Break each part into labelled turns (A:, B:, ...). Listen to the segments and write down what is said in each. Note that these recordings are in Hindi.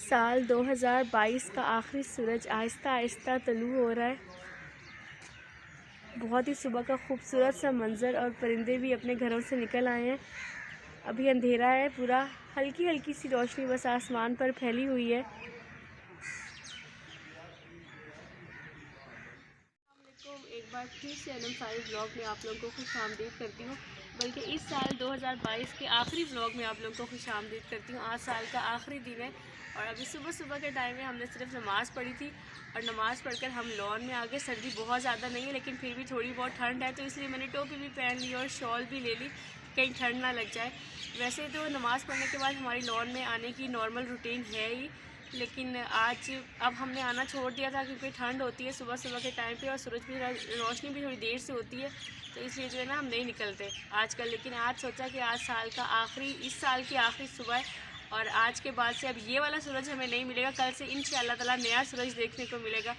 A: साल 2022 का आखिरी सूरज आहिस्ता आहिस्ता तलू हो रहा है। बहुत ही सुबह का खूबसूरत सा मंज़र और परिंदे भी अपने घरों से निकल आए हैं। अभी अंधेरा है पूरा, हल्की हल्की सी रोशनी बस आसमान पर फैली हुई है। एक बार फिर से एनएम सारी ब्लॉग में आप लोगों को खुशामदीद करती हूँ, बल्कि इस साल 2022 के आखिरी ब्लॉग में आप लोगों को खुशामदीद करती हूँ। आज साल का आखिरी दिन है और अभी सुबह सुबह के टाइम में हमने सिर्फ नमाज़ पढ़ी थी और नमाज़ पढ़कर हम लॉन में आ गए। सर्दी बहुत ज़्यादा नहीं है लेकिन फिर भी थोड़ी बहुत ठंड है, तो इसलिए मैंने टोपी भी पहन ली और शॉल भी ले ली, कहीं ठंड ना लग जाए। वैसे तो नमाज़ पढ़ने के बाद हमारी लॉन में आने की नॉर्मल रूटीन है ही, लेकिन आज अब हमने आना छोड़ दिया था क्योंकि ठंड होती है सुबह सुबह के टाइम पे और सूरज भी रोशनी भी थोड़ी देर से होती है, तो इसलिए जो है ना हम नहीं निकलते आजकल। लेकिन आज सोचा कि आज इस साल की आखिरी सुबह है और आज के बाद से अब ये वाला सूरज हमें नहीं मिलेगा, कल से इंशाअल्लाह ताला नया सूरज देखने को मिलेगा।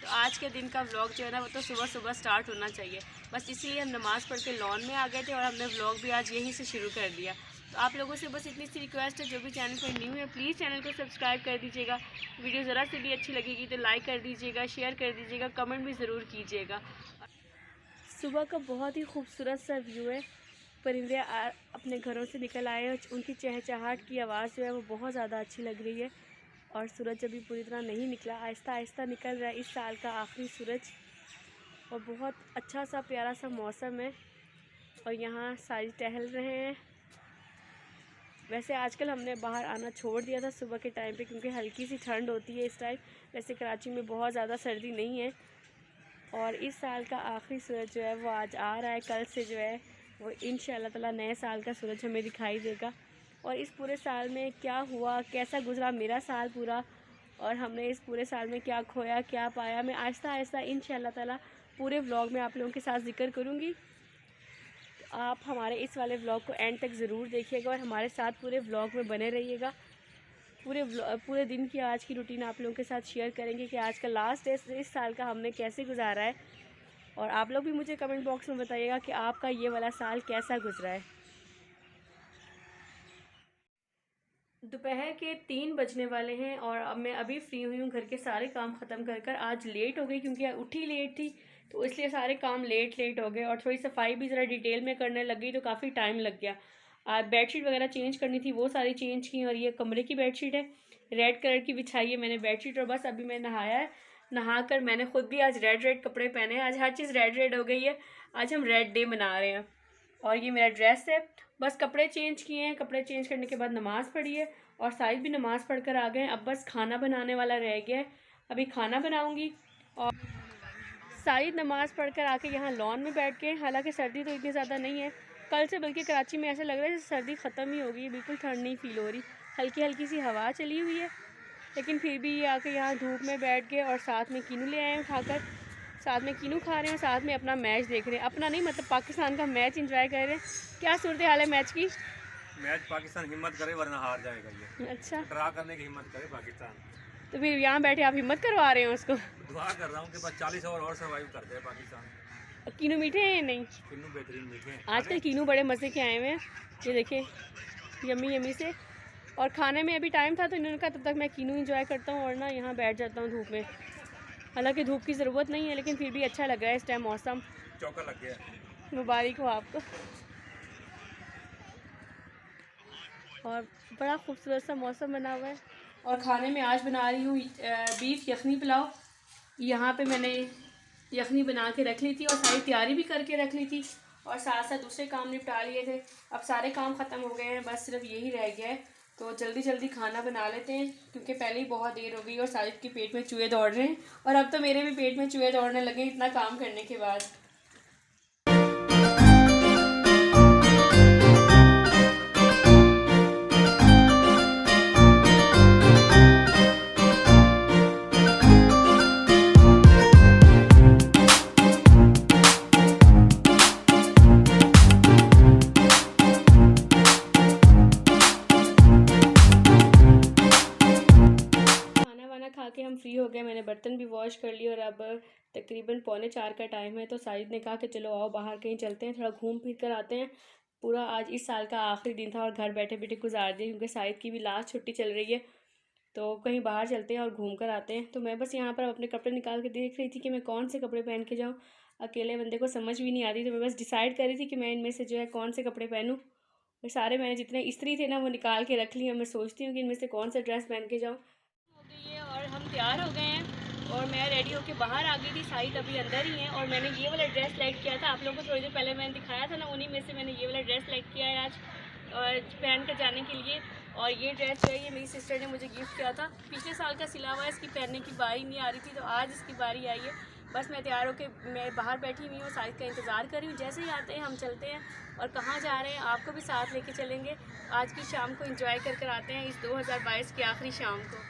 A: तो आज के दिन का व्लॉग जो है ना वो तो सुबह सुबह स्टार्ट होना चाहिए, बस इसलिए हम नमाज़ पढ़ के लॉन में आ गए थे और हमने व्लॉग भी आज यहीं से शुरू कर दिया। तो आप लोगों से बस इतनी सी रिक्वेस्ट है, जो भी चैनल पर न्यू है प्लीज़ चैनल को सब्सक्राइब कर दीजिएगा। वीडियो ज़रा से भी अच्छी लगेगी तो लाइक कर दीजिएगा, शेयर कर दीजिएगा, कमेंट भी ज़रूर कीजिएगा। सुबह का बहुत ही खूबसूरत सा व्यू है। परिंदे अपने घरों से निकल आए और उनकी चहचहाट की आवाज़ जो है वो बहुत ज़्यादा अच्छी लग रही है। और सूरज अभी पूरी तरह नहीं निकला, आहिस्ता आहिस्ता निकल रहा है इस साल का आखिरी सूरज। और बहुत अच्छा सा प्यारा सा मौसम है और यहाँ सारी टहल रहे हैं। वैसे आजकल हमने बाहर आना छोड़ दिया था सुबह के टाइम पे क्योंकि हल्की सी ठंड होती है इस टाइम। वैसे कराची में बहुत ज़्यादा सर्दी नहीं है और इस साल का आखिरी सूरज जो है वो आज आ रहा है। कल से जो है वो इंशाअल्लाह ताला नए साल का सूरज हमें दिखाई देगा। और इस पूरे साल में क्या हुआ, कैसा गुजरा मेरा साल पूरा, और हमने इस पूरे साल में क्या खोया क्या पाया, मैं आहिस्ता आहिस्ता इंशाअल्लाह ताला पूरे व्लॉग में आप लोगों के साथ जिक्र करूँगी। आप हमारे इस वाले व्लॉग को एंड तक ज़रूर देखिएगा और हमारे साथ पूरे व्लॉग में बने रहिएगा। पूरे दिन की आज की रूटीन आप लोगों के साथ शेयर करेंगे कि आज का लास्ट डे इस साल का हमने कैसे गुजारा है। और आप लोग भी मुझे कमेंट बॉक्स में बताइएगा कि आपका ये वाला साल कैसा गुजरा है। दोपहर के 3 बजने वाले हैं और अब मैं अभी फ्री हुई हूँ, घर के सारे काम ख़त्म कर कर। आज लेट हो गई क्योंकि उठी लेट थी, तो इसलिए सारे काम लेट हो गए और थोड़ी सफाई भी ज़रा डिटेल में करने लग गई तो काफ़ी टाइम लग गया। आज बेडशीट वगैरह चेंज करनी थी, वो सारी चेंज की। और ये कमरे की बेडशीट है, रेड कलर की बिछाई है मैंने बेडशीट। और बस अभी मैं नहाया है, नहा कर मैंने खुद भी आज रेड कपड़े पहने हैं। आज हर चीज़ रेड हो गई है, आज हम रेड डे मना रहे हैं। और ये मेरा ड्रेस है, बस कपड़े चेंज किए हैं। कपड़े चेंज करने के बाद नमाज़ पढ़ी है और साहिद भी नमाज़ पढ़ कर आ गए हैं। अब बस खाना बनाने वाला रह गया है, अभी खाना बनाऊंगी। और साहिद नमाज़ पढ़ कर आके यहाँ लॉन में बैठ के, हालांकि सर्दी तो इतनी ज़्यादा नहीं है कल से, बल्कि कराची में ऐसा लग रहा है जैसे सर्दी ख़त्म ही हो गई, बिल्कुल ठंड नहीं फील हो रही। हल्की हल्की सी हवा चली हुई है, लेकिन फिर भी ये आके यहाँ धूप में बैठ गए और साथ में कीनू ले आए हैं उठाकर। साथ में कीनू खा रहे हैं, साथ में अपना मैच देख रहे हैं। अपना नहीं मतलब पाकिस्तान का मैच एंजॉय कर रहे हैं। क्या सूरत हाल है मैच की?
B: मैच पाकिस्तान हिम्मत करे वरना हार जाएगा ये।
A: अच्छा,
B: ड्रा करने की हिम्मत करे पाकिस्तान।
A: तो फिर यहाँ बैठे आप हिम्मत करवा रहे हैं उसको?
B: दुआ कर रहा हूँ कि बस 40 ओवर और सर्वाइव कर दे पाकिस्तान।
A: कीनू मीठे हैं या नहीं?
B: किन्नू बेहतरीन मीठे हैं।
A: आजकल कीनू बड़े मज़े के आए हुए हैं, ये देखें, यमी से। और खाने में अभी टाइम था तो इन्होंने कहा तब तक मैं कीनू इंजॉय करता हूँ और ना यहाँ बैठ जाता हूँ धूप में। हालांकि धूप की ज़रूरत नहीं है लेकिन फिर भी अच्छा लग रहा है इस टाइम मौसम।
B: चौका लग गया।
A: मुबारक हो आपको। और बड़ा खूबसूरत सा मौसम बना हुआ है। और खाने में आज बना रही हूँ बीफ यखनी पुलाव। यहाँ पे मैंने यखनी बना के रख ली थी और सारी तैयारी भी करके रख ली थी और साथ साथ दूसरे काम निपटा लिए थे। अब सारे काम ख़त्म हो गए हैं, बस सिर्फ यही रह गया है, तो जल्दी जल्दी खाना बना लेते हैं क्योंकि पहले ही बहुत देर हो गई और साजिद के पेट में चूहे दौड़ रहे हैं और अब तो मेरे भी पेट में चूहे दौड़ने लगे इतना काम करने के बाद। खा के हम फ्री हो गए, मैंने बर्तन भी वॉश कर लिए और अब तकरीबन 3:45 का टाइम है। तो साजिद ने कहा कि चलो आओ बाहर कहीं चलते हैं, थोड़ा घूम फिर कर आते हैं। पूरा आज इस साल का आखिरी दिन था और घर बैठे बैठे गुजार दिए क्योंकि साजिद की भी लास्ट छुट्टी चल रही है। तो कहीं बाहर चलते हैं और घूम कर आते हैं। तो मैं बस यहाँ पर अपने कपड़े निकाल के देख रही थी कि मैं कौन से कपड़े पहन के जाऊँ। अकेले बंदे को समझ भी नहीं आती, तो मैं बस डिसाइड कर रही थी कि मैं इनमें से जो है कौन से कपड़े पहनूँ। और सारे मैंने जितने इस्त्री थे ना वो निकाल के रख लिए। मैं सोचती हूँ कि इनमें से कौन सा ड्रेस पहन के जाऊँ। हो गई है और हम तैयार हो गए हैं और मैं रेडी होके बाहर आ गई थी। साइड अभी अंदर ही है और मैंने ये वाला ड्रेस सेलेक्ट किया था। आप लोगों को थोड़ी देर पहले मैंने दिखाया था ना, उन्हीं में से मैंने ये वाला ड्रेस सेलेक्ट किया है आज और पहन कर जाने के लिए। और ये ड्रेस जो है ये मेरी सिस्टर ने मुझे गिफ्ट किया था। पिछले साल का सिला हुआ है, इसकी पहनने की बारी नहीं आ रही थी, तो आज इसकी बारी आई है। बस मैं तैयार होकर मैं बाहर बैठी हुई हूँ, साइड का इंतज़ार कर रही हूँ। जैसे ही आते हैं हम चलते हैं और कहाँ जा रहे हैं आपको भी साथ लेके चलेंगे। आज की शाम को एंजॉय कर आते हैं, इस 2022 की आखिरी शाम को।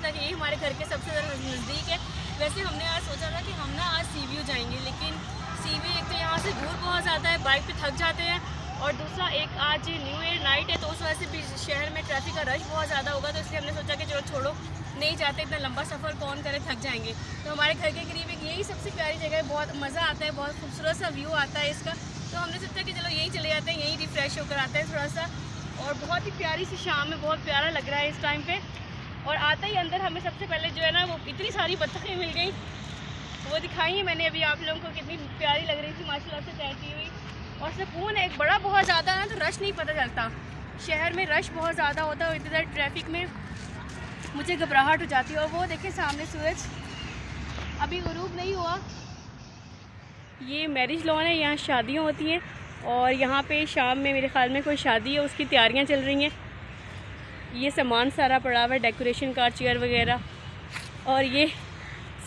A: यही हमारे घर के सबसे ज़्यादा नज़दीक है। वैसे हमने आज सोचा था कि हम ना आज सी व्यू जाएंगे, लेकिन सी व्यू एक तो यहाँ से दूर बहुत ज़्यादा है, बाइक पे थक जाते हैं, और दूसरा एक आज न्यू ईयर नाइट है तो उस वजह से भी शहर में ट्रैफिक का रश बहुत ज़्यादा होगा। तो इसलिए हमने सोचा कि चलो छोड़ो, नहीं जाते, इतना लंबा सफ़र कौन करे, थक जाएंगे। तो हमारे घर के करीब एक यही सबसे प्यारी जगह है, बहुत मज़ा आता है, बहुत खूबसूरत सा व्यू आता है इसका। तो हमने सोचा कि चलो यहीं चले जाते हैं, यहीं रिफ़्रेश होकर आते हैं थोड़ा सा। और बहुत ही प्यारी सी शाम है, बहुत प्यारा लग रहा है इस टाइम पे। और आते ही अंदर हमें सबसे पहले जो है ना वो इतनी सारी बत्तखें मिल गई, वो दिखाई है मैंने अभी आप लोगों को, कितनी प्यारी लग रही थी माशाल्लाह से तैरती हुई। और सुकून है, एक बड़ा बहुत ज़्यादा है ना, तो रश नहीं पता चलता। शहर में रश बहुत ज़्यादा होता है और इधर ट्रैफिक में मुझे घबराहट हो जाती है। और वो देखें सामने सूरज अभी गुरूब नहीं हुआ। ये मैरिज लॉन है, यहाँ शादियाँ होती हैं और यहाँ पे शाम में मेरे ख्याल में कोई शादी है, उसकी तैयारियाँ चल रही हैं। ये सामान सारा पड़ा हुआ है, डेकोरेशन का, चेयर वगैरह। और ये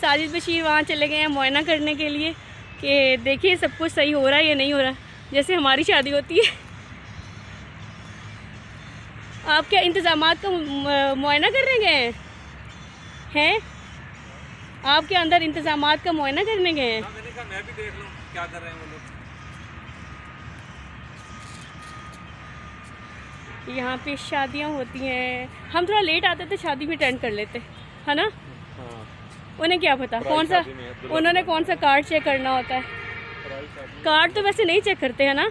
A: साजिद बशीर वहाँ चले गए हैं मुआयना करने के लिए कि देखिए सब कुछ सही हो रहा है या नहीं हो रहा, जैसे हमारी शादी होती है। आप क्या इंतज़ामात का मुआयना करने गए हैं? आप क्या अंदर इंतज़ामात का मुआयना करने गए हैं?
B: मैंने कहा मैं भी देख लूं क्या कर रहे हैं वो लोग।
A: यहाँ पे शादियाँ होती हैं, हम थोड़ा लेट आते थे, शादी में अटेंड कर लेते, है ना?
B: हाँ।
A: उन्हें क्या पता कौन सा, उन्होंने कौन सा कार्ड चेक करना होता है। कार्ड तो वैसे नहीं चेक करते हैं ना।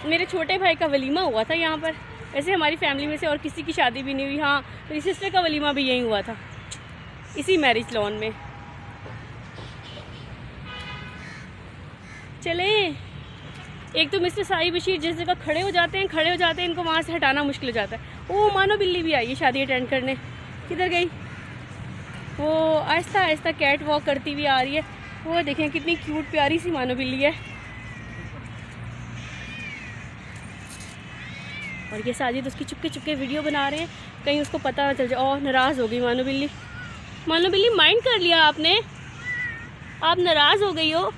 A: मेरे छोटे भाई का वलीमा हुआ था यहाँ पर, वैसे हमारी फैमिली में से और किसी की शादी भी नहीं हुई। हाँ, मेरी सिस्टर का वलीमा भी यहीं हुआ था, इसी मैरिज लॉन में। चले, एक तो मिस्टर साहिब बशीर जिस जगह खड़े हो जाते हैं इनको वहाँ से हटाना मुश्किल हो जाता है। वो मानो बिल्ली भी आई है शादी अटेंड करने, किधर गई? वो आहिस्ता आहिस्ता कैट वॉक करती हुई आ रही है। वो देखें कितनी क्यूट प्यारी सी मानो बिल्ली है। और ये साजिद उसकी चुपके चुपके वीडियो बना रहे हैं, कहीं उसको पता ना चल जाए। और नाराज़ हो गई मानो बिल्ली। मानो बिल्ली माइंड कर लिया आपने, आप नाराज़ हो गई हो।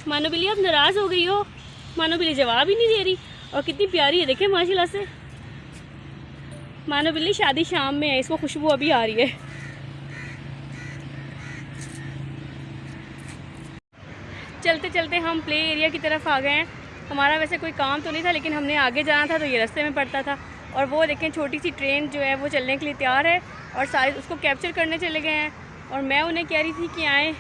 A: मानो बिल्ली आप नाराज़ हो गई हो। मानो बिल्ली जवाब ही नहीं दे रही और कितनी प्यारी है, देखें माशाल्लाह से। मानो बिल्ली शादी शाम में है, इसको खुशबू अभी आ रही है। चलते चलते हम प्ले एरिया की तरफ आ गए हैं। हमारा वैसे कोई काम तो नहीं था, लेकिन हमने आगे जाना था तो ये रास्ते में पड़ता था। और वो देखें छोटी सी ट्रेन जो है वो चलने के लिए तैयार है और सारे उसको कैप्चर करने चले गए हैं। और मैं उन्हें कह रही थी कि आएँ,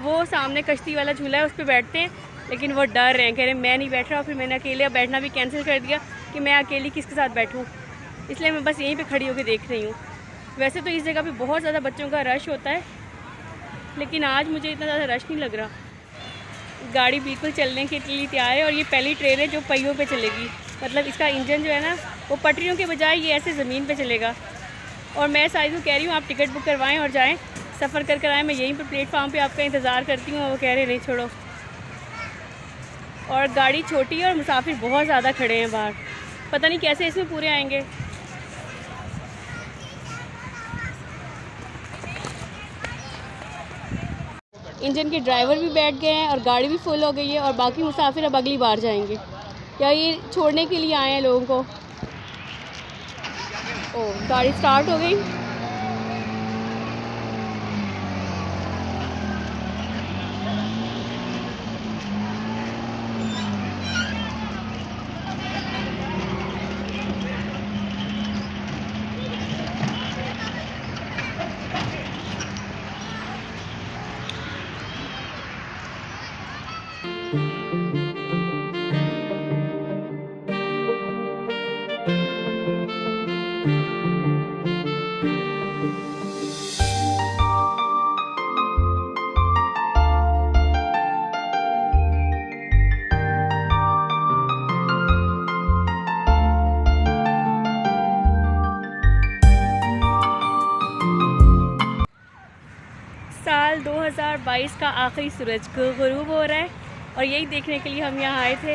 A: वो सामने कश्ती वाला झूला है उस पर बैठते हैं, लेकिन वो डर रहे हैं, कह रहे मैं नहीं बैठ रहा। और फिर मैंने अकेले बैठना भी कैंसिल कर दिया कि मैं अकेली किसके साथ बैठूं, इसलिए मैं बस यहीं पे खड़ी होकर देख रही हूँ। वैसे तो इस जगह पे बहुत ज़्यादा बच्चों का रश होता है, लेकिन आज मुझे इतना ज़्यादा रश नहीं लग रहा। गाड़ी बिल्कुल चलने के लिए तैयार है और ये पहली ट्रेन है जो पहियों पे चलेगी, मतलब इसका इंजन जो है ना वो पटरियों के बजाय ये ऐसे ज़मीन पे चलेगा। और मैं साइज़ को कह रही हूँ आप टिकट बुक करवाएं और जाएं, सफ़र कर आएँ। मैं यहीं पर प्लेटफार्म पे आपका इंतज़ार करती हूँ। वो कह रहे नहीं छोड़ो। और गाड़ी छोटी है और मुसाफिर बहुत ज़्यादा खड़े हैं बाहर, पता नहीं कैसे इसमें पूरे आएंगे। इंजन के ड्राइवर भी बैठ गए हैं और गाड़ी भी फुल हो गई है और बाकी मुसाफिर अब अगली बार जाएंगे या ये छोड़ने के लिए आए हैं लोगों को। ओ, गाड़ी स्टार्ट हो गई। साल 2022 का आखिरी सूरज ग़ुरूब हो रहा है और यही देखने के लिए हम यहाँ आए थे।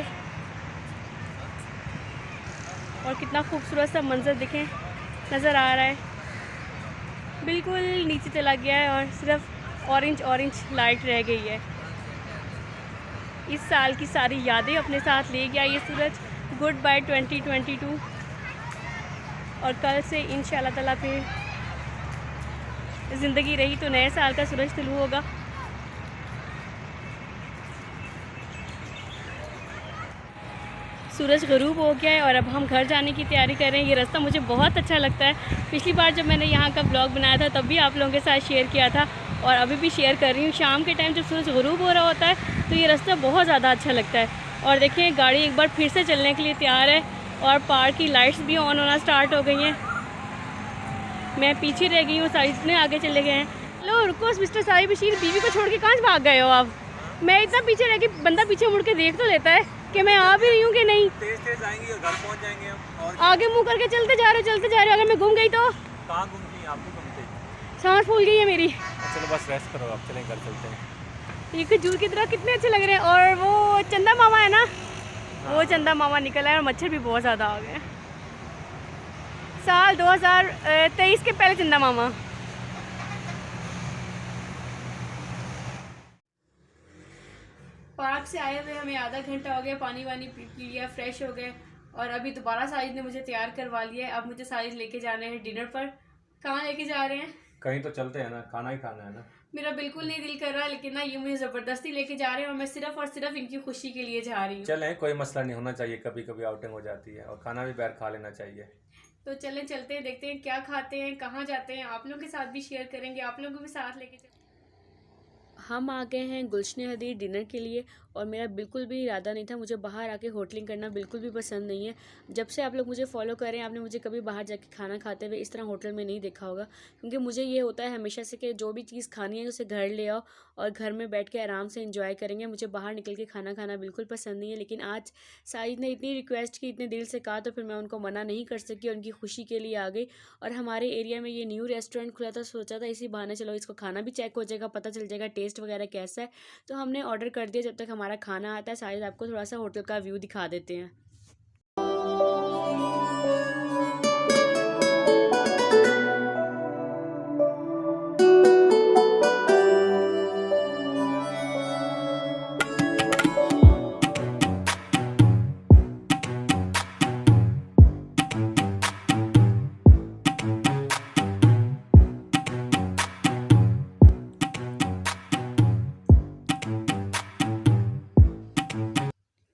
A: और कितना खूबसूरत सा मंज़र दिखें नज़र आ रहा है। बिल्कुल नीचे चला गया है और सिर्फ ऑरेंज लाइट रह गई है। इस साल की सारी यादें अपने साथ ले गया ये सूरज। Good bye 2022। और कल से इंशाल्लाह ताला फिर ज़िंदगी रही तो नए साल का सूरज तुलू होगा। सूरज ग़ुरूब हो गया है और अब हम घर जाने की तैयारी कर रहे हैं। ये रास्ता मुझे बहुत अच्छा लगता है। पिछली बार जब मैंने यहाँ का ब्लॉग बनाया था तब भी आप लोगों के साथ शेयर किया था और अभी भी शेयर कर रही हूँ। शाम के टाइम जब सूरज ग़ुरूब हो रहा होता है तो ये रास्ता बहुत ज़्यादा अच्छा लगता है। और देखें गाड़ी एक बार फिर से चलने के लिए तैयार है और पार्क की लाइट्स भी ऑन होना स्टार्ट हो गई हैं। मैं पीछे रह गई हूँ, साहिब इतने आगे चले गए हैं। लो रुको मिस्टर साहिब बशीर, बीवी को छोड़ के कहाँ भाग गए हो आप? मैं इतना पीछे रह गई, बंदा पीछे मुड़ के देख तो लेता है कि मैं आ भी रही हूँ कि नहीं।
B: तेज आएंगे और घर पहुँच जाएंगे हम। और
A: आगे मुँह करके चलते जा रहे हो। अगर मैं घूम गई तो?
B: कहाँ घूमती? आप भी घूमते?
A: सांस फूल गई है मेरी।
B: चलो बस रेस्ट करो, आप चलें घर चलते हैं।
A: ये खजूर की तरह कितने अच्छे लग रहे हैं। और वो चंदा मामा है ना, वो चंदा मामा निकल आए और मच्छर भी बहुत ज़्यादा आ गए हैं। साल 2023 के पहले चंदा मामा। पार्क से आए हुए हमें आधा घंटा हो गया, पानी वानी पी लिया, फ्रेश हो गए और अभी दोबारा साजिद ने मुझे तैयार करवा लिया है। अब मुझे साजिद लेके जाने हैं डिनर पर। कहाँ लेके जा रहे हैं?
B: कहीं तो चलते हैं ना, खाना ही खाना है ना।
A: मेरा बिल्कुल नहीं दिल कर रहा, लेकिन ना ये मुझे ज़बरदस्ती लेके जा रहे हैं और मैं सिर्फ और सिर्फ इनकी खुशी के लिए जा रही हूँ।
B: चलें, कोई मसला नहीं, होना चाहिए, कभी कभी आउटिंग हो जाती है और खाना भी बाहर खा लेना चाहिए।
A: तो चलें चलते हैं, देखते हैं क्या खाते हैं, कहाँ जाते हैं, आप लोगों के साथ भी शेयर करेंगे, आप लोगों को भी साथ लेके चलें। हम आ गए हैं गुलशन हदीर डिनर के लिए और मेरा बिल्कुल भी इरादा नहीं था। मुझे बाहर आके होटलिंग करना बिल्कुल भी पसंद नहीं है। जब से आप लोग मुझे फॉलो करें, आपने मुझे कभी बाहर जाके खाना खाते हुए इस तरह होटल में नहीं देखा होगा, क्योंकि मुझे ये होता है हमेशा से कि जो भी चीज़ खानी है उसे घर ले आओ और घर में बैठ के आराम से इंजॉय करेंगे। मुझे बाहर निकल के खाना खाना बिल्कुल पसंद नहीं है। लेकिन आज साजिद ने इतनी रिक्वेस्ट की, इतने दिल से कहा, तो फिर मैं उनको मना नहीं कर सकी और उनकी खुशी के लिए आ गई। और हमारे एरिया में ये न्यू रेस्टोरेंट खुला था, सोचा था इसी बहाने चलो इसको खाना भी चेक हो जाएगा, पता चल जाएगा टेस्ट वगैरह कैसा है। तो हमने ऑर्डर कर दिया। जब तक हमारा खाना आता है शायद आपको थोड़ा सा होटल का व्यू दिखा देते हैं।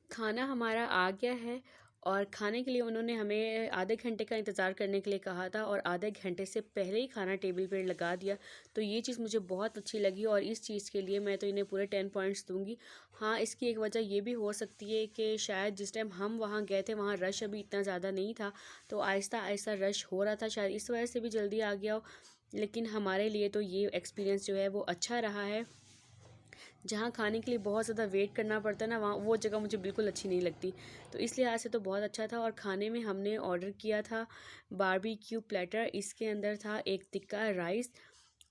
A: खाना हमारा आ गया है और खाने के लिए उन्होंने हमें आधे घंटे का इंतज़ार करने के लिए कहा था और आधे घंटे से पहले ही खाना टेबल पर लगा दिया। तो ये चीज़ मुझे बहुत अच्छी लगी और इस चीज़ के लिए मैं तो इन्हें पूरे 10 पॉइंट्स दूंगी। हाँ, इसकी एक वजह ये भी हो सकती है कि शायद जिस टाइम हम वहाँ गए थे वहाँ रश अभी इतना ज़्यादा नहीं था, तो आहिस्ता आहिस्ता रश हो रहा था, शायद इस वजह से भी जल्दी आ गया हो। लेकिन हमारे लिए तो ये एक्सपीरियंस जो है वो अच्छा रहा है। जहाँ खाने के लिए बहुत ज़्यादा वेट करना पड़ता है ना, वहाँ वो जगह मुझे बिल्कुल अच्छी नहीं लगती। तो इस लिहाज से तो बहुत अच्छा था। और खाने में हमने ऑर्डर किया था बारबेक्यू प्लेटर। इसके अंदर था एक टिक्का राइस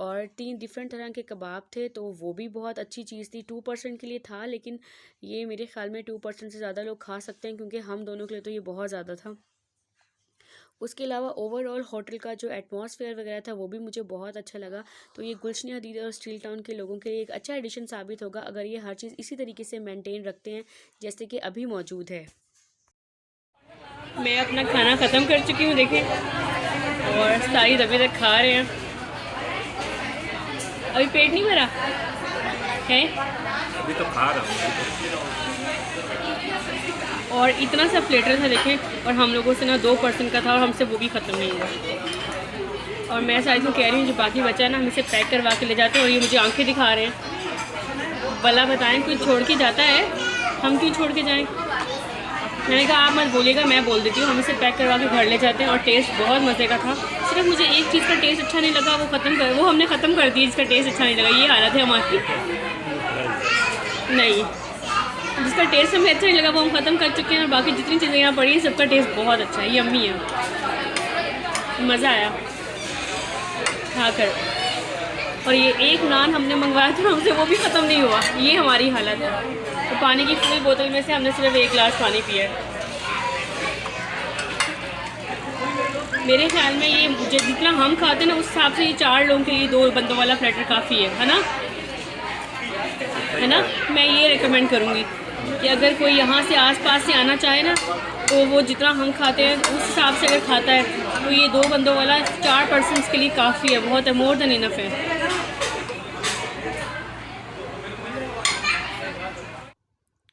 A: और 3 डिफरेंट तरह के कबाब थे, तो वो भी बहुत अच्छी चीज़ थी। 2 पर्सन के लिए था, लेकिन ये मेरे ख्याल में 2 पर्सन से ज़्यादा लोग खा सकते हैं, क्योंकि हम दोनों के लिए तो ये बहुत ज़्यादा था। उसके अलावा ओवरऑल होटल का जो एटमॉस्फेयर वगैरह था वो भी मुझे बहुत अच्छा लगा। तो ये गुलशन हदीद और स्टील टाउन के लोगों के लिए एक अच्छा एडिशन साबित होगा अगर ये हर चीज़ इसी तरीके से मेंटेन रखते हैं जैसे कि अभी मौजूद है। मैं अपना खाना ख़त्म कर चुकी हूँ देखें, और सारी अभी तक खा रहे हैं। अभी पेट नहीं भरा है,
B: अभी तो खा रहा हूँ।
A: और इतना सा प्लेटर था देखें, और हम लोगों से ना 2 पर्सन का था और हमसे वो भी ख़त्म नहीं हुआ। और मैं सारी कह रही हूँ जो बाकी बचा है ना, हम इसे पैक करवा के ले जाते हैं, और ये मुझे आंखें दिखा रहे हैं। भला बताएं, कोई छोड़ के जाता है, हम क्यों छोड़ के जाएं? मैंने कहा आप मत बोलिएगा, मैं बोल देती हूँ। हम इसे पैक करवा के घर ले जाते हैं, और टेस्ट बहुत मज़े का था। सिर्फ मुझे एक चीज़ का टेस्ट अच्छा नहीं लगा, वो हमने ख़त्म कर दी। जिसका टेस्ट अच्छा नहीं लगा, ये हालत है हमारी। नहीं, जिसका टेस्ट हमें अच्छा नहीं लगा वो हम ख़त्म कर चुके हैं, और बाकी जितनी चीज़ें यहाँ पड़ी हैं सबका टेस्ट बहुत अच्छा है, यम्मी है, मज़ा आया खाकर। और ये एक नान हमने मंगवाया था, हमसे वो भी ख़त्म नहीं हुआ। ये हमारी हालत है। तो पानी की फुल बोतल में से हमने सिर्फ 1 गिलास पानी पिया है। मेरे ख्याल में ये जितना हम खाते हैं ना उस हिसाब से ये 4 लोगों के लिए 2 बंदों वाला प्लेटर काफ़ी है ना, है ना। मैं ये रिकमेंड करूँगी कि अगर कोई यहाँ से आसपास से आना चाहे ना, तो वो जितना हम खाते हैं उस हिसाब से अगर खाता है तो ये 2 बंदों वाला 4 पर्सन्स के लिए काफ़ी है, बहुत है, मोर देन इनफ है।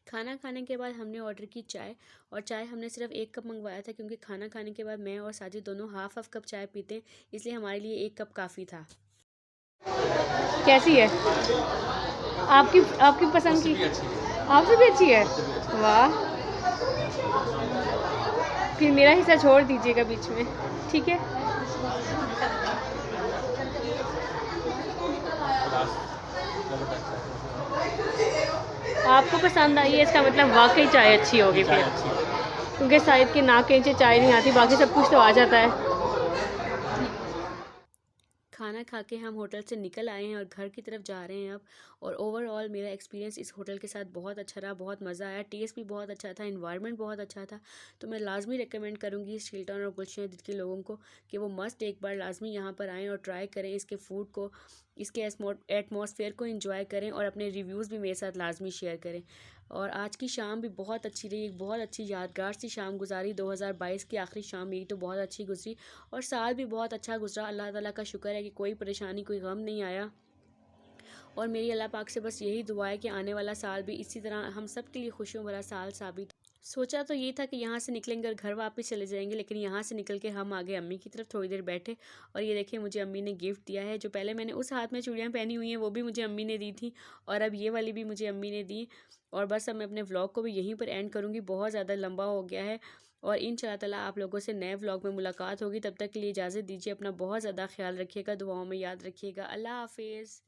A: खाना खाने के बाद हमने ऑर्डर की चाय, और चाय हमने सिर्फ 1 कप मंगवाया था क्योंकि खाना खाने के बाद मैं और साजिद दोनों हाफ कप चाय पीते हैं, इसलिए हमारे लिए 1 कप काफ़ी था। कैसी है आपकी पसंद की? आपसे भी अच्छी है, वाह। फिर मेरा हिस्सा छोड़ दीजिएगा बीच में, ठीक है। आपको पसंद आई है, इसका मतलब वाकई चाय अच्छी होगी फिर, क्योंकि शायद कि नाक के नीचे चाय नहीं आती, बाकी सब कुछ तो आ जाता है। खाना खा के हम होटल से निकल आए हैं और घर की तरफ जा रहे हैं अब। और ओवरऑल मेरा एक्सपीरियंस इस होटल के साथ बहुत अच्छा रहा, बहुत मज़ा आया, टेस्ट भी बहुत अच्छा था, इन्वायरमेंट बहुत अच्छा था। तो मैं लाजमी रेकमेंड करूँगी स्टील टाउन और गुलशन हदीद के लोगों को कि वो मस्ट एक बार लाजमी यहाँ पर आएँ और ट्राई करें इसके फूड को, इसके एटमॉस्फेयर को एंजॉय करें, और अपने रिव्यूज़ भी मेरे साथ लाजमी शेयर करें। और आज की शाम भी बहुत अच्छी रही, एक बहुत अच्छी यादगार सी शाम गुजारी। 2022 की आखिरी शाम मेरी तो बहुत अच्छी गुजरी, और साल भी बहुत अच्छा गुजरा। अल्लाह ताला का शुक्र है कि कोई परेशानी, कोई गम नहीं आया। और मेरी अल्लाह पाक से बस यही दुआ है कि आने वाला साल भी इसी तरह हम सब के लिए खुशियों भरा साल साबित। सोचा तो ये था कि यहाँ से निकलेंगे और घर वापस चले जाएंगे, लेकिन यहाँ से निकल के हम आगे अम्मी की तरफ थोड़ी देर बैठे, और ये देखिए मुझे अम्मी ने गिफ्ट दिया है। जो पहले मैंने उस हाथ में चूड़ियाँ पहनी हुई हैं वो भी मुझे अम्मी ने दी थी, और अब ये वाली भी मुझे अम्मी ने दी। और बस अब मैं अपने व्लॉग को भी यहीं पर एंड करूँगी, बहुत ज़्यादा लंबा हो गया है। और इंशाल्लाह ताला आप लोगों से नए व्लॉग में मुलाकात होगी, तब तक के लिए इजाज़त दीजिए। अपना बहुत ज़्यादा ख्याल रखिएगा, दुआओं में याद रखिएगा। अल्लाह हाफिज़।